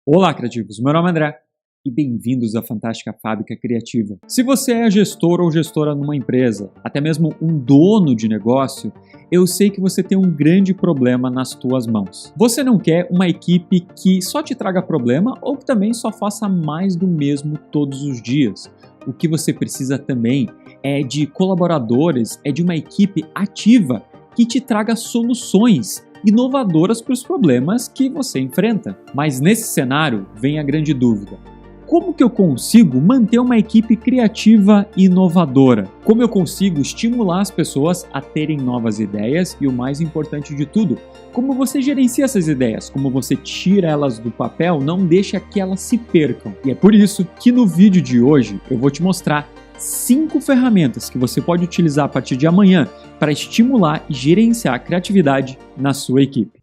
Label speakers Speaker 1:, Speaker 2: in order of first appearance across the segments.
Speaker 1: Olá, criativos! Meu nome é André e bem-vindos à Fantástica Fábrica Criativa. Se você é gestor ou gestora numa empresa, até mesmo um dono de negócio, eu sei que você tem um grande problema nas tuas mãos. Você não quer uma equipe que só te traga problema ou que também só faça mais do mesmo todos os dias. O que você precisa também é de colaboradores, é de uma equipe ativa que te traga soluções inovadoras para os problemas que você enfrenta. Mas nesse cenário vem a grande dúvida: como que eu consigo manter uma equipe criativa e inovadora? Como eu consigo estimular as pessoas a terem novas ideias e, o mais importante de tudo, como você gerencia essas ideias? Como você tira elas do papel, não deixa que elas se percam? E é por isso que no vídeo de hoje eu vou te mostrar 5 ferramentas que você pode utilizar a partir de amanhã para estimular e gerenciar a criatividade na sua equipe.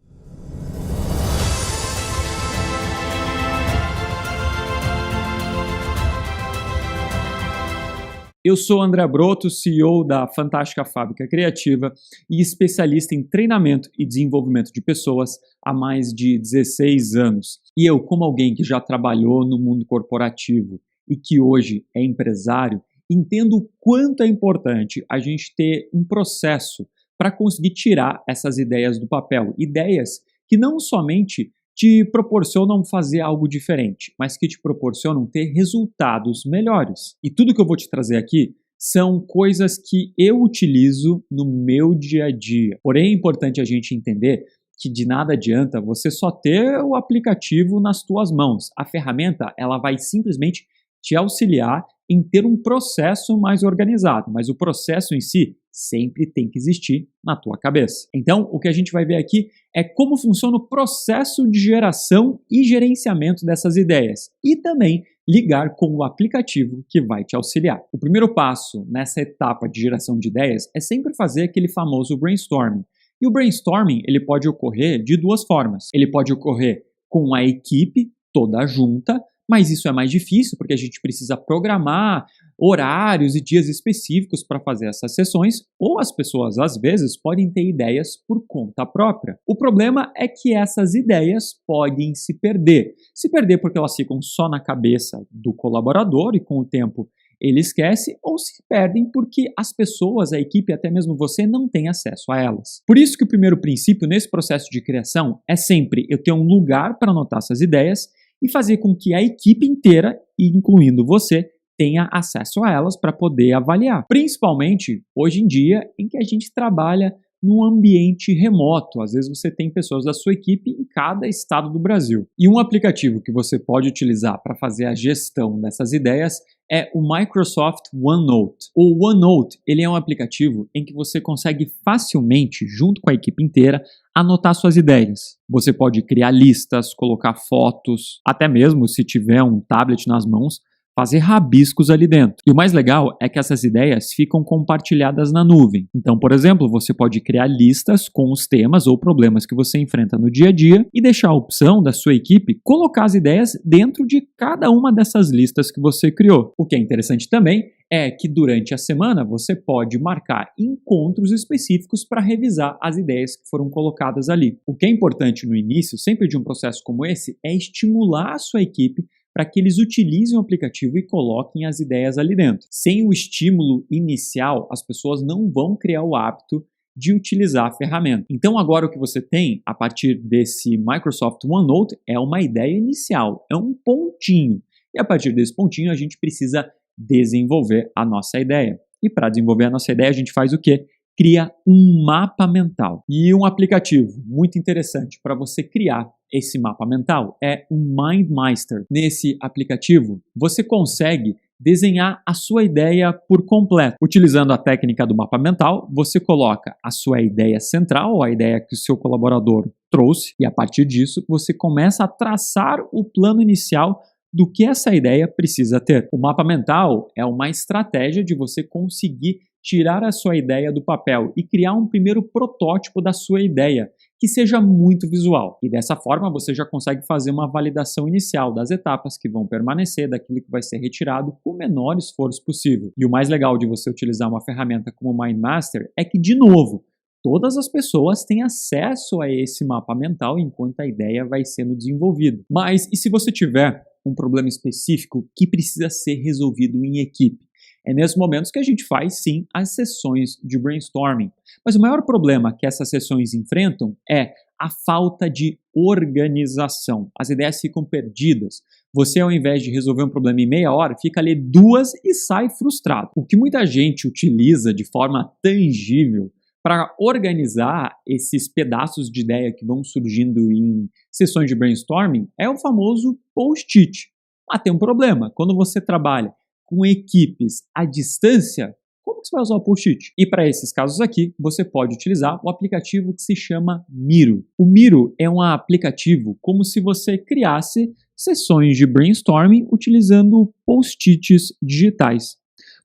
Speaker 1: Eu sou André Broto, CEO da Fantástica Fábrica Criativa e especialista em treinamento e desenvolvimento de pessoas há mais de 16 anos. E eu, como alguém que já trabalhou no mundo corporativo e que hoje é empresário, entendo o quanto é importante a gente ter um processo para conseguir tirar essas ideias do papel. Ideias que não somente te proporcionam fazer algo diferente, mas que te proporcionam ter resultados melhores. E tudo que eu vou te trazer aqui são coisas que eu utilizo no meu dia a dia. Porém, é importante a gente entender que de nada adianta você só ter o aplicativo nas tuas mãos. A ferramenta, ela vai simplesmente te auxiliar em ter um processo mais organizado, mas o processo em si sempre tem que existir na tua cabeça. Então, o que a gente vai ver aqui é como funciona o processo de geração e gerenciamento dessas ideias e também ligar com o aplicativo que vai te auxiliar. O primeiro passo nessa etapa de geração de ideias é sempre fazer aquele famoso brainstorming. E o brainstorming, ele pode ocorrer de duas formas. Ele pode ocorrer com a equipe toda junta, mas isso é mais difícil porque a gente precisa programar horários e dias específicos para fazer essas sessões, ou as pessoas às vezes podem ter ideias por conta própria. O problema é que essas ideias podem se perder. Se perder porque elas ficam só na cabeça do colaborador e com o tempo ele esquece, ou se perdem porque as pessoas, a equipe, até mesmo você, não tem acesso a elas. Por isso que o primeiro princípio nesse processo de criação é sempre eu ter um lugar para anotar essas ideias e fazer com que a equipe inteira, incluindo você, tenha acesso a elas para poder avaliar. Principalmente hoje em dia, em que a gente trabalha num ambiente remoto. Às vezes você tem pessoas da sua equipe em cada estado do Brasil. E um aplicativo que você pode utilizar para fazer a gestão dessas ideias é o Microsoft OneNote. O OneNote, ele é um aplicativo em que você consegue facilmente, junto com a equipe inteira, anotar suas ideias. Você pode criar listas, colocar fotos, até mesmo se tiver um tablet nas mãos, fazer rabiscos ali dentro. E o mais legal é que essas ideias ficam compartilhadas na nuvem. Então, por exemplo, você pode criar listas com os temas ou problemas que você enfrenta no dia a dia e deixar a opção da sua equipe colocar as ideias dentro de cada uma dessas listas que você criou. O que é interessante também é que durante a semana você pode marcar encontros específicos para revisar as ideias que foram colocadas ali. O que é importante no início, sempre de um processo como esse, é estimular a sua equipe para que eles utilizem o aplicativo e coloquem as ideias ali dentro. Sem o estímulo inicial, as pessoas não vão criar o hábito de utilizar a ferramenta. Então agora o que você tem a partir desse Microsoft OneNote é uma ideia inicial, é um pontinho. E a partir desse pontinho a gente precisa desenvolver a nossa ideia. E para desenvolver a nossa ideia a gente faz o quê? Cria um mapa mental. E um aplicativo muito interessante para você criar esse mapa mental é o MindMeister. Nesse aplicativo, você consegue desenhar a sua ideia por completo. Utilizando a técnica do mapa mental, você coloca a sua ideia central, ou a ideia que o seu colaborador trouxe, e a partir disso você começa a traçar o plano inicial do que essa ideia precisa ter. O mapa mental é uma estratégia de você conseguir tirar a sua ideia do papel e criar um primeiro protótipo da sua ideia, que seja muito visual. E dessa forma você já consegue fazer uma validação inicial das etapas que vão permanecer, daquilo que vai ser retirado, com o menor esforço possível. E o mais legal de você utilizar uma ferramenta como o MindMaster é que, de novo, todas as pessoas têm acesso a esse mapa mental enquanto a ideia vai sendo desenvolvida. Mas e se você tiver um problema específico que precisa ser resolvido em equipe? É nesses momentos que a gente faz, sim, as sessões de brainstorming. Mas o maior problema que essas sessões enfrentam é a falta de organização. As ideias ficam perdidas. Você, ao invés de resolver um problema em meia hora, fica ali 2 e sai frustrado. O que muita gente utiliza de forma tangível para organizar esses pedaços de ideia que vão surgindo em sessões de brainstorming é o famoso post-it. Mas tem um problema. Quando você trabalha com equipes à distância, como que você vai usar o post-it? E para esses casos aqui, você pode utilizar o aplicativo que se chama Miro. O Miro é um aplicativo como se você criasse sessões de brainstorming utilizando post-its digitais.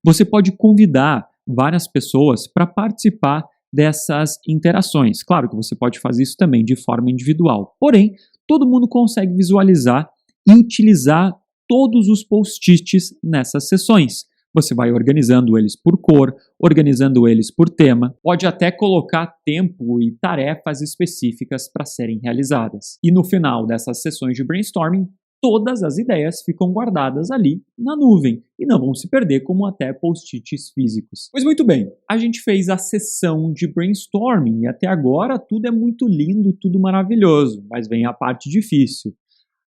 Speaker 1: Você pode convidar várias pessoas para participar dessas interações. Claro que você pode fazer isso também de forma individual. Porém, todo mundo consegue visualizar e utilizar todos os post-its nessas sessões. Você vai organizando eles por cor, organizando eles por tema, pode até colocar tempo e tarefas específicas para serem realizadas. E no final dessas sessões de brainstorming, todas as ideias ficam guardadas ali na nuvem e não vão se perder como até post-its físicos. Pois muito bem, a gente fez a sessão de brainstorming e até agora tudo é muito lindo, tudo maravilhoso, mas vem a parte difícil.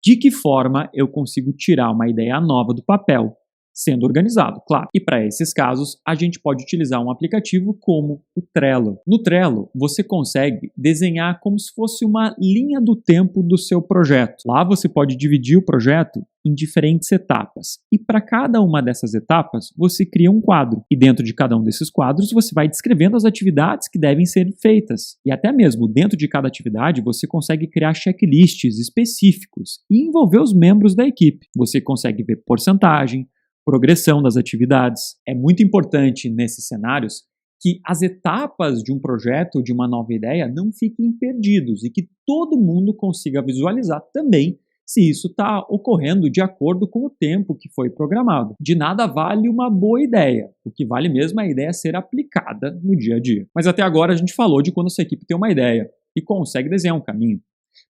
Speaker 1: De que forma eu consigo tirar uma ideia nova do papel? Sendo organizado, claro. E para esses casos, a gente pode utilizar um aplicativo como o Trello. No Trello, você consegue desenhar como se fosse uma linha do tempo do seu projeto. Lá você pode dividir o projeto em diferentes etapas. E para cada uma dessas etapas, você cria um quadro. E dentro de cada um desses quadros, você vai descrevendo as atividades que devem ser feitas. E até mesmo dentro de cada atividade, você consegue criar checklists específicos e envolver os membros da equipe. Você consegue ver porcentagem, progressão das atividades. É muito importante nesses cenários que as etapas de um projeto ou de uma nova ideia não fiquem perdidos e que todo mundo consiga visualizar também se isso está ocorrendo de acordo com o tempo que foi programado. De nada vale uma boa ideia, o que vale mesmo é a ideia ser aplicada no dia a dia. Mas até agora a gente falou de quando a sua equipe tem uma ideia e consegue desenhar um caminho.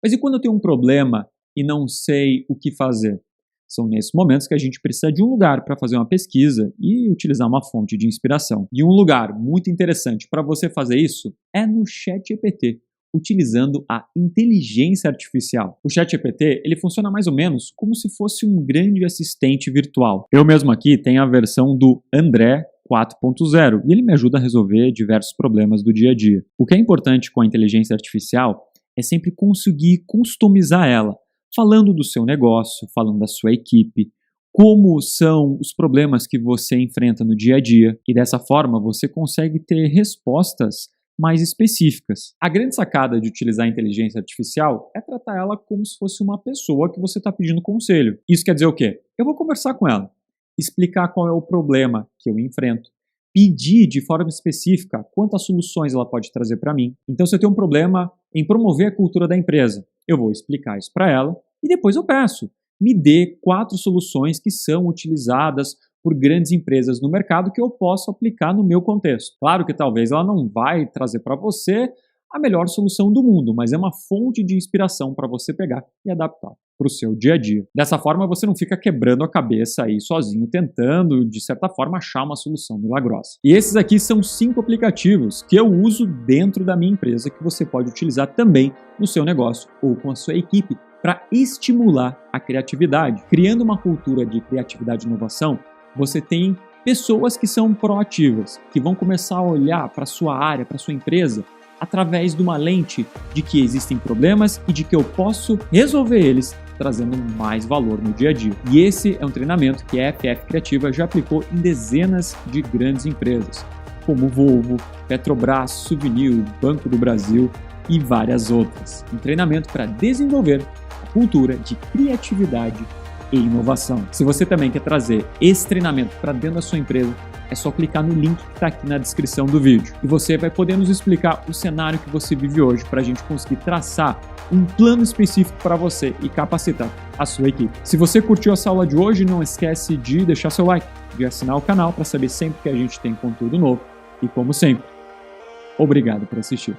Speaker 1: Mas e quando eu tenho um problema e não sei o que fazer? São nesses momentos que a gente precisa de um lugar para fazer uma pesquisa e utilizar uma fonte de inspiração. E um lugar muito interessante para você fazer isso é no ChatGPT, utilizando a inteligência artificial. O ChatGPT, ele funciona mais ou menos como se fosse um grande assistente virtual. Eu mesmo aqui tenho a versão do André 4.0 e ele me ajuda a resolver diversos problemas do dia a dia. O que é importante com a inteligência artificial é sempre conseguir customizar ela, falando do seu negócio, falando da sua equipe, como são os problemas que você enfrenta no dia a dia, e dessa forma você consegue ter respostas mais específicas. A grande sacada de utilizar a inteligência artificial é tratar ela como se fosse uma pessoa que você está pedindo conselho. Isso quer dizer o quê? Eu vou conversar com ela, explicar qual é o problema que eu enfrento, pedir de forma específica quantas soluções ela pode trazer para mim. Então, se eu tenho um problema em promover a cultura da empresa, eu vou explicar isso para ela e depois eu peço, me dê 4 soluções que são utilizadas por grandes empresas no mercado que eu posso aplicar no meu contexto. Claro que talvez ela não vai trazer para você a melhor solução do mundo, mas é uma fonte de inspiração para você pegar e adaptar para o seu dia a dia. Dessa forma, você não fica quebrando a cabeça aí sozinho, tentando, de certa forma, achar uma solução milagrosa. E esses aqui são 5 aplicativos que eu uso dentro da minha empresa que você pode utilizar também no seu negócio ou com a sua equipe para estimular a criatividade. Criando uma cultura de criatividade e inovação, você tem pessoas que são proativas, que vão começar a olhar para a sua área, para a sua empresa, através de uma lente de que existem problemas e de que eu posso resolver eles, trazendo mais valor no dia a dia. E esse é um treinamento que a FF Criativa já aplicou em dezenas de grandes empresas, como Volvo, Petrobras, Souvenir, Banco do Brasil e várias outras. Um treinamento para desenvolver a cultura de criatividade e inovação. Se você também quer trazer esse treinamento para dentro da sua empresa, é só clicar no link que está aqui na descrição do vídeo. E você vai poder nos explicar o cenário que você vive hoje para a gente conseguir traçar um plano específico para você e capacitar a sua equipe. Se você curtiu essa aula de hoje, não esquece de deixar seu like, de assinar o canal para saber sempre que a gente tem conteúdo novo. E como sempre, Obrigado por assistir.